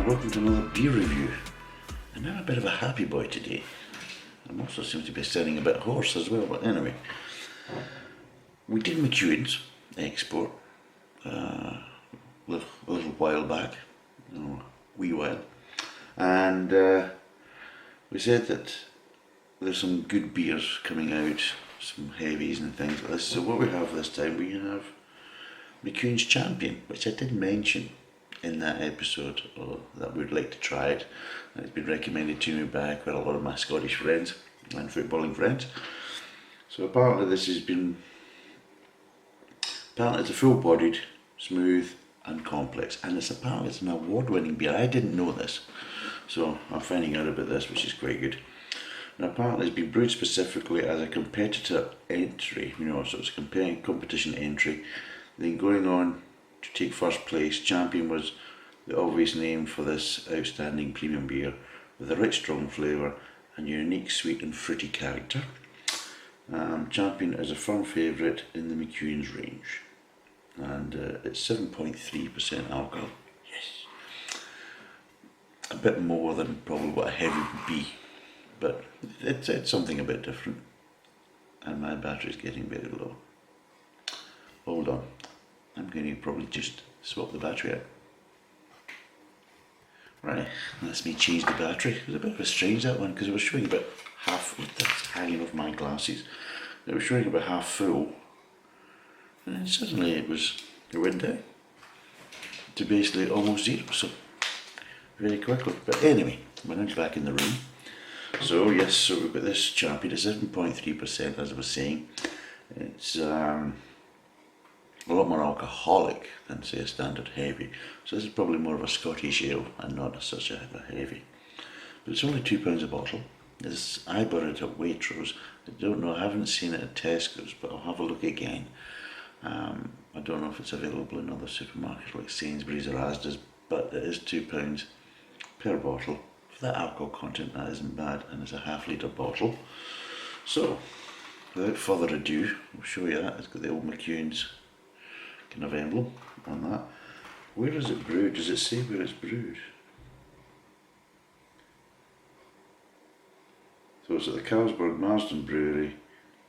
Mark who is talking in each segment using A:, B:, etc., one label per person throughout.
A: welcome to another beer review. And I'm a bit of a happy boy today. I'm also seem to be sounding a bit hoarse as well, but anyway. We did McEwan's export a little while back, a wee while, and we said that there's some good beers coming out, some heavies and things like this. So what we have this time, we have McEwan's Champion, which I did mention in that episode, that we'd like to try it. It's been recommended to me by quite a lot of my Scottish friends and footballing friends. So apparently it's a full-bodied, smooth and complex, and apparently it's an award-winning beer. I didn't know this, so I'm finding out about this, which is quite good. And apparently it's been brewed specifically as a competitor entry, so it's a competition entry. Then going on to take first place, Champion was the obvious name for this outstanding premium beer with a rich strong flavour and unique sweet and fruity character. Champion is a firm favourite in the McEwan's range, and it's 7.3% alcohol. Yes, a bit more than probably what a heavy would be, but it's something a bit different. And my battery's getting very low. Hold on, I'm going to probably just swap the battery out. Right, that's me change the battery. It was a bit of a strange, that one, because it was showing about half, that's hanging off my glasses. It was showing about half full, and suddenly it went down to basically almost zero, so very quickly. But anyway, we're now back in the room. So yes, so we've got this Champion, it's 7.3%, as I was saying. It's a lot more alcoholic than, say, a standard heavy. So this is probably more of a Scottish ale and not such a heavy. But it's only £2 a bottle. I bought it at Waitrose. I don't know, I haven't seen it at Tesco's, but I'll have a look again. I don't know if it's available in other supermarkets like Sainsbury's or Asda's, but it is £2 per bottle. For that alcohol content, that isn't bad, and it's a half-litre bottle. So, without further ado, I'll show you that. It's got the old McEwan's kind of emblem on that. Where is it brewed? Does it say where it's brewed? So it's at the Carlsberg Marsden Brewery,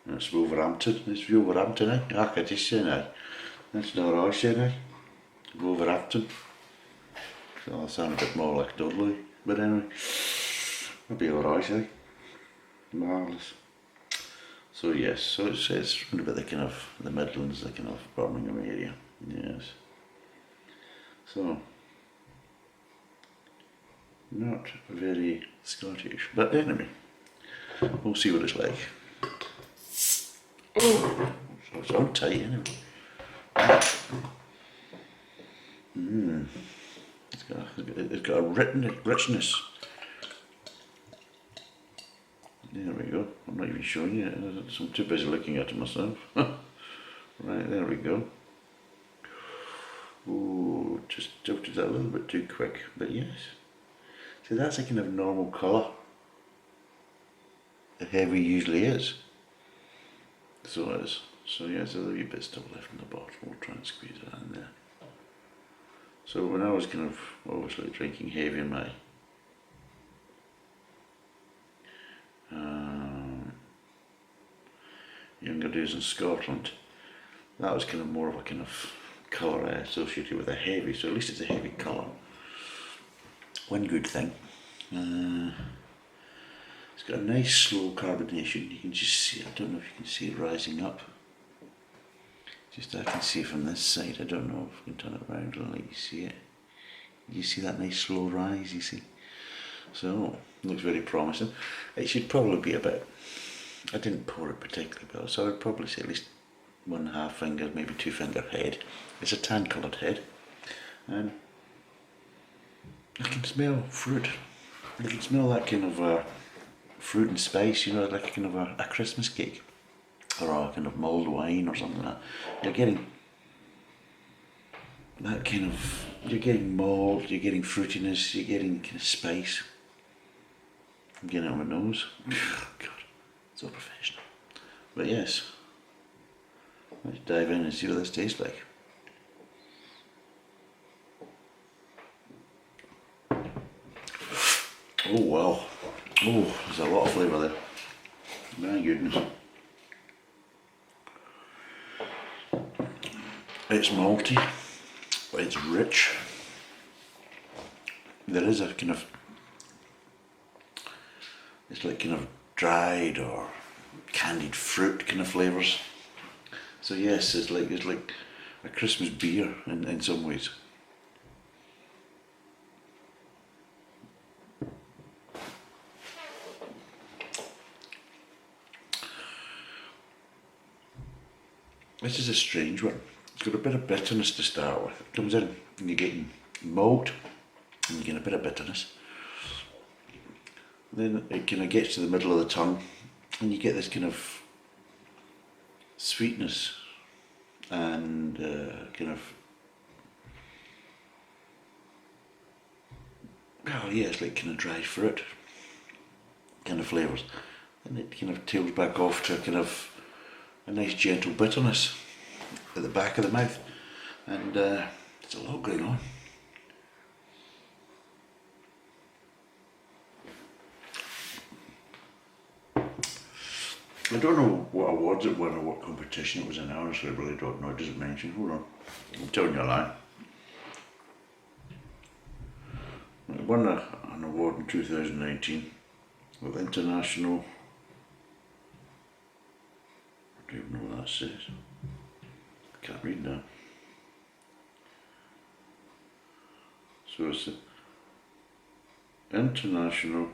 A: and it's Wolverhampton. It's Wolverhampton, eh? I can just say now. That's not what I say now. Wolverhampton. So I sound a bit more like Dudley, but anyway, that'll be alright, eh? Marvellous. So yes, so it's around about the kind of the Midlands, the kind of Birmingham area, yes. So, not very Scottish, but anyway, we'll see what it's like. Oh, so it's on tight anyway. It's got a richness. There we go. I'm not even showing you it. I'm too busy looking at it myself. Right, there we go. Ooh, just tilted that a little bit too quick, but yes. See, that's a kind of normal colour. The heavy usually is. So it is. So yeah, there's a wee bit still left in the bottle. We'll try and squeeze that in there. So when I was kind of obviously drinking heavy in my younger days in Scotland, that was kind of more of a kind of colour I associated with a heavy, so at least it's a heavy colour. One good thing, it's got a nice slow carbonation. You can just see, I don't know if you can see it rising up. Just I can see from this side, I don't know if we can turn it around and let you see it. You see that nice slow rise, you see? So, looks very promising. It should probably be about, I didn't pour it particularly well, so I'd probably say at least 1.5 finger, maybe 2 finger head. It's a tan coloured head, and I can smell fruit. I can smell that kind of fruit and spice, like a kind of a Christmas cake, or a kind of mulled wine or something like that. You're getting that kind of, you're getting malt, you're getting fruitiness, you're getting kind of spice. I'm getting it on my nose. God, so professional. But yes, let's dive in and see what this tastes like. Oh wow. Oh, there's a lot of flavour there. My goodness. It's malty, but it's rich. There is a kind of, it's like kind of dried or candied fruit kind of flavours. So yes, it's like a Christmas beer in some ways. This is a strange one. It's got a bit of bitterness to start with. It comes in and you're getting malt and you get a bit of bitterness. Then it kind of gets to the middle of the tongue and you get this kind of sweetness and kind of, oh yeah, it's like kind of dry fruit kind of flavours. And it kind of tails back off to a kind of a nice gentle bitterness at the back of the mouth. And there's a lot going on. I don't know what awards it won or what competition it was in, honestly I really don't know, it doesn't mention, hold on, I'm telling you a lie. It won an award in 2019 with International, I don't even know what that says, I can't read that. So it's the International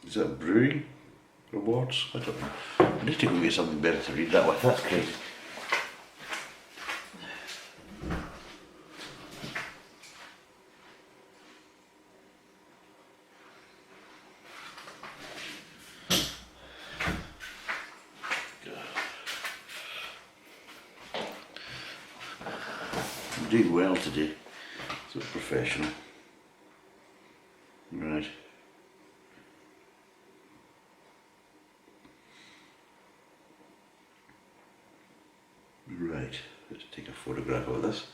A: Is that Brewing Awards? I don't know. I need to go get something better to read that with, that's crazy. I'm doing well today, so professional. Right. Right, let's take a photograph of this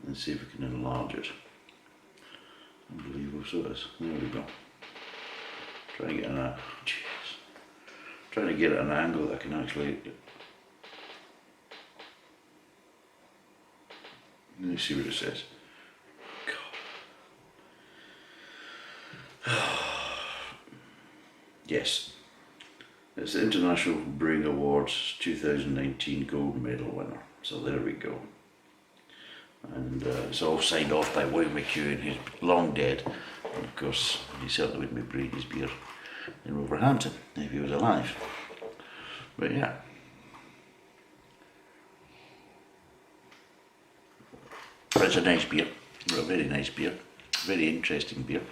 A: and see if we can enlarge it. Unbelievable, so it is. There we go. Trying to get trying to get at an angle that I can actually. Let me see what it says. God. Yes. It's the International Brewing Awards 2019 gold medal winner. So there we go. And it's all signed off by William McEwan, who's long dead. And of course, he certainly wouldn't be brewing his beer in Wolverhampton if he was alive. But yeah. It's a nice beer, a very nice beer, very interesting beer.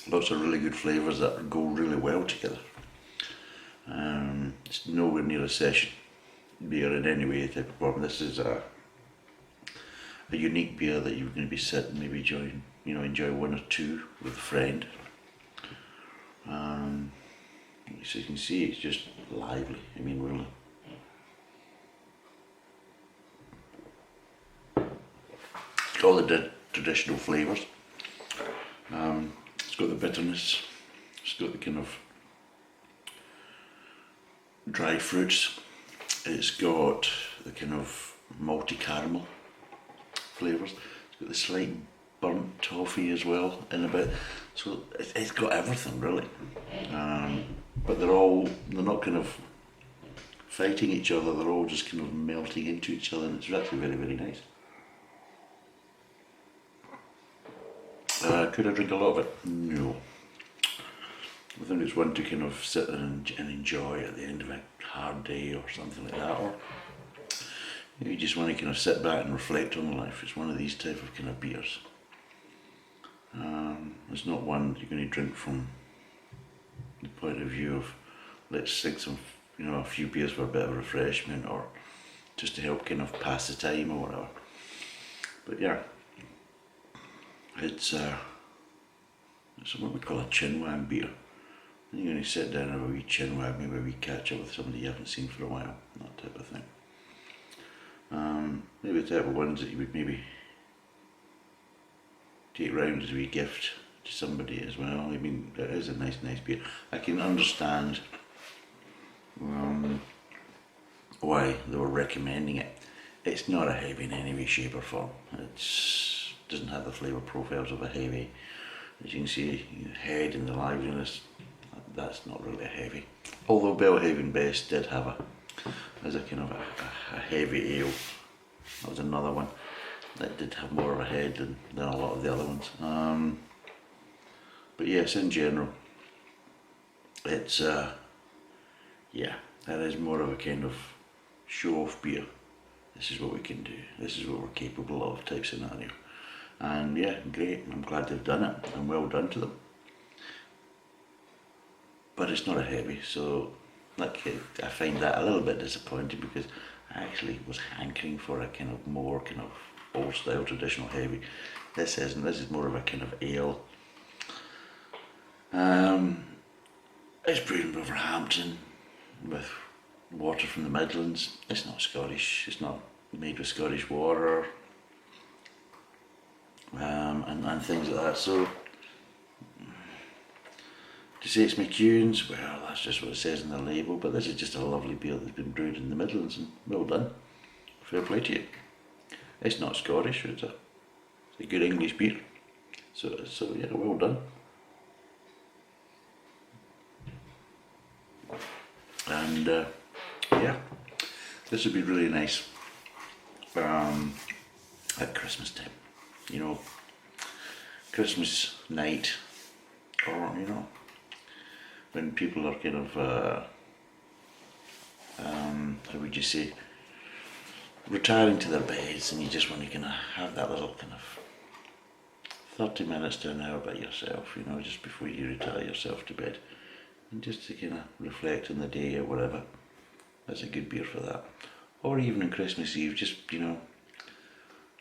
A: Lots of really good flavours that go really well together. It's nowhere near a session beer in any way, type of form. This is a unique beer that you're going to be sitting, maybe enjoy one or two with a friend. So you can see it's just lively. I mean, really. It's got all the traditional flavours. It's got the bitterness, it's got the kind of dry fruits, it's got the kind of malty caramel flavours, it's got the slight burnt toffee as well in a bit, so it's got everything really. But they're not kind of fighting each other, they're all just kind of melting into each other, and it's actually very, very nice. Could I drink a lot of it? No. I think it's one to kind of sit and enjoy at the end of a hard day or something like that, or you just want to kind of sit back and reflect on life. It's one of these type of kind of beers. It's not one you're going to drink from the point of view of let's sing some, a few beers for a bit of refreshment or just to help kind of pass the time or whatever. But yeah. It's what we call a chinwag beer. You're going to sit down and have a wee chinwag, maybe a wee catch up with somebody you haven't seen for a while, that type of thing. Maybe the type of ones that you would maybe take round as a wee gift to somebody as well. I mean, it is a nice beer. I can understand why they were recommending it. It's not a heavy in any way, shape or form. It doesn't have the flavour profiles of a heavy. As you can see, the head and the liveliness, that's not really a heavy. Although Belhaven Best did have as a kind of a heavy ale. That was another one that did have more of a head than a lot of the other ones. But yes, in general, it's yeah, that is more of a kind of show-off beer. This is what we can do. This is what we're capable of type scenario. And yeah, great. I'm glad they've done it, and well done to them. But it's not a heavy, so like I find that a little bit disappointing, because I actually was hankering for a kind of more kind of old style traditional heavy. This isn't. This is more of a kind of ale. It's brewed in Wolverhampton with water from the Midlands. It's not Scottish. It's not made with Scottish water, and things like that. So to say it's McEwan's, well, that's just what it says in the label. But this is just a lovely beer that's been brewed in the Midlands, and well done. Fair play to you. It's not Scottish. It's a good English beer. So yeah, well done. And yeah, this would be really nice at Christmas time, you know, Christmas night, or you know, when people are kind of how would you say, retiring to their beds, and you just want to kind of have that little kind of 30 minutes to an hour by yourself, you know, just before you retire yourself to bed, and just to kind of reflect on the day or whatever. That's a good beer for that. Or even on Christmas Eve, just, you know,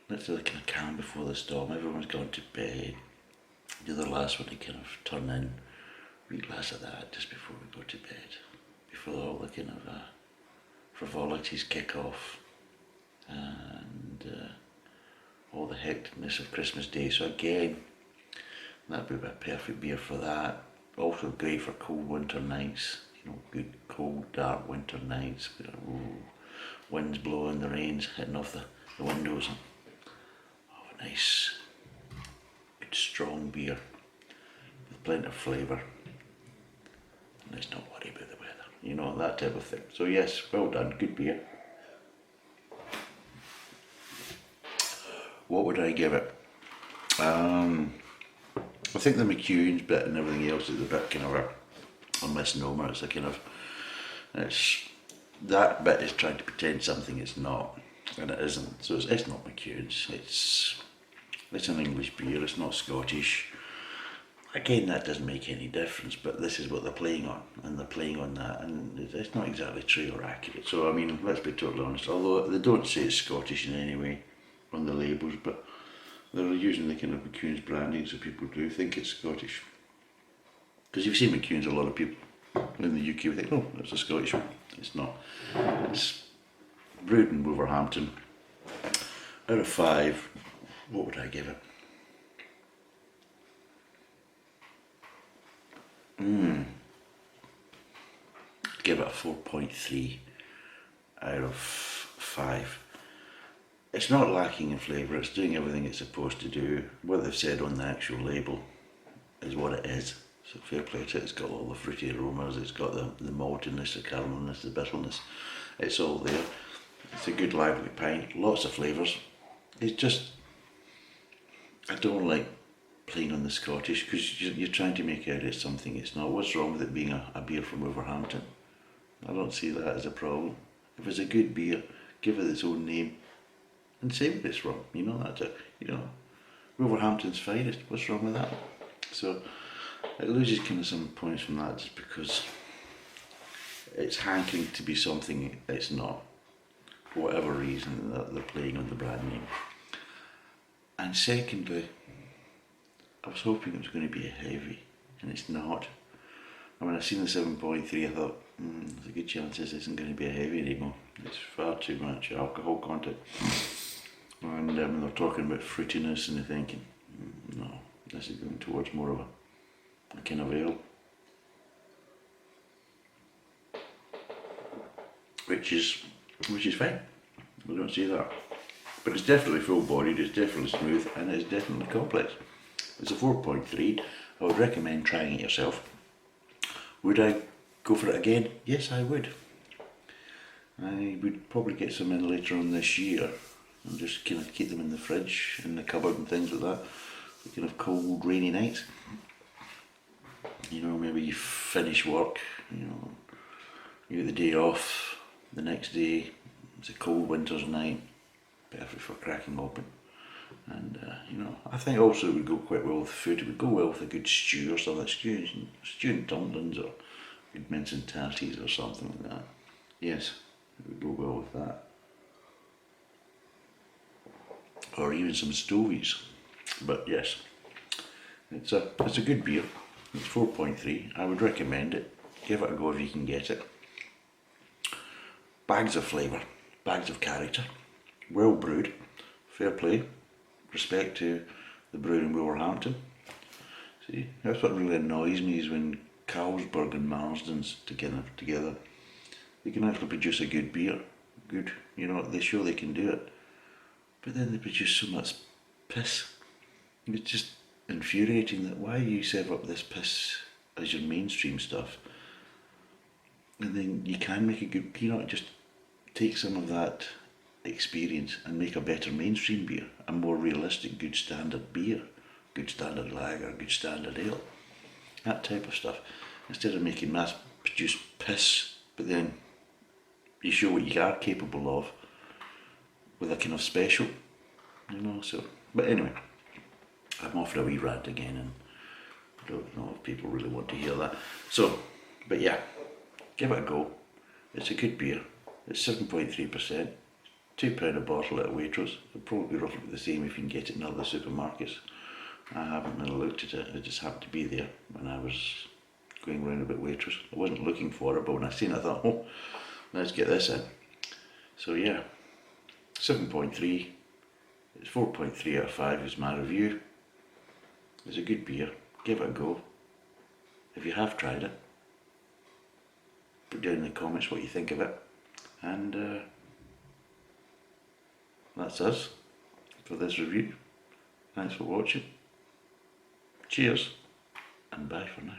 A: literally kind of calm before the storm. Everyone's gone to bed. You're the last one to kind of turn in, wee glass of that just before we go to bed, before all the kind of frivolities kick off, and all the hecticness of Christmas Day. So again, that'd be a perfect beer for that. Also great for cold winter nights, you know, good cold dark winter nights, winds blowing, the rain's hitting off the windows, and a nice good strong beer with plenty of flavour, and let's not worry about the weather, you know, that type of thing. So yes, well done, good beer. What would I give it? I think the McEwan's bit and everything else is a bit kind of a misnomer. It's a kind of, that bit is trying to pretend something it's not, and it isn't. So it's not McEwan's. It's an English beer. It's not Scottish. Again, that doesn't make any difference. But this is what they're playing on, and they're playing on that, and it's not exactly true or accurate. So I mean, let's be totally honest. Although they don't say it's Scottish in any way on the labels, but they're using the kind of McEwan's branding, so people do think it's Scottish. Because if you see McEwan's, a lot of people in the UK would think, oh, it's a Scottish one. It's not. It's brewed in Wolverhampton. Out of 5, what would I give it? Give it a 4.3 out of 5. It's not lacking in flavour, it's doing everything it's supposed to do. What they've said on the actual label is what it is. So fair play to it. It's got all the fruity aromas, it's got the maltiness, the caramelness, the bitterness. It's all there. It's a good lively pint, lots of flavours. It's just, I don't like playing on the Scottish, because you're trying to make out it's something it's not. What's wrong with it being a beer from Wolverhampton? I don't see that as a problem. If it's a good beer, give it its own name and say what it's wrong. You know, that's it. You know, Wolverhampton's finest. What's wrong with that? So it loses kind of some points from that, just because it's hankering to be something it's not, for whatever reason that they're playing on the brand name. And secondly, I was hoping it was going to be a heavy, and it's not. And when I seen the 7.3, I thought, there's a good chance this isn't going to be a heavy anymore. It's far too much alcohol content. And they're talking about fruitiness, and they're thinking, no, this is going towards more of a kind of ale. Which is fine. We don't see that. But it's definitely full-bodied, it's definitely smooth, and it's definitely complex. It's a 4.3. I would recommend trying it yourself. Would I go for it again? Yes, I would. I would probably get some in later on this year and just kind of keep them in the fridge, in the cupboard and things like that. For kind of cold, rainy nights. You know, maybe you finish work, you know, you get the day off, the next day, it's a cold winter's night, perfect for cracking open. And you know, I think also it would go quite well with food. It would go well with a good stew or something, stew and dumplings, or good mince and tatties or something like that. Yes, it would go well with that. Or even some stovies. But yes, it's a good beer. It's 4.3. I would recommend it. Give it a go if you can get it. Bags of flavour, bags of character, well brewed, fair play, respect to the brewer in Wolverhampton. See, that's what really annoys me, is when Carlsberg and Marsden's together, they can actually produce a good beer, good, you know, they show they can do it, but then they produce so much piss. It's just infuriating that why you serve up this piss as your mainstream stuff, and then you can make a good, you know, just take some of that experience and make a better mainstream beer, a more realistic, good standard beer, good standard lager, good standard ale, that type of stuff, instead of making mass produced piss, but then you show what you are capable of with a kind of special, you know. So, but anyway, I'm off for a wee rant again, and I don't know if people really want to hear that. So, but yeah, give it a go. It's a good beer. It's 7.3%, £2 a bottle at Waitrose. It'll probably be roughly the same if you can get it in other supermarkets. I haven't really looked at it, it just happened to be there when I was going round about Waitrose. I wasn't looking for it, but when I seen it I thought, oh, let's get this in. So yeah, 7.3, it's 4.3 out of 5 is my review. It's a good beer, give it a go. If you have tried it, put down in the comments what you think of it. And that's us for this review. Thanks for watching. Cheers, and bye for now.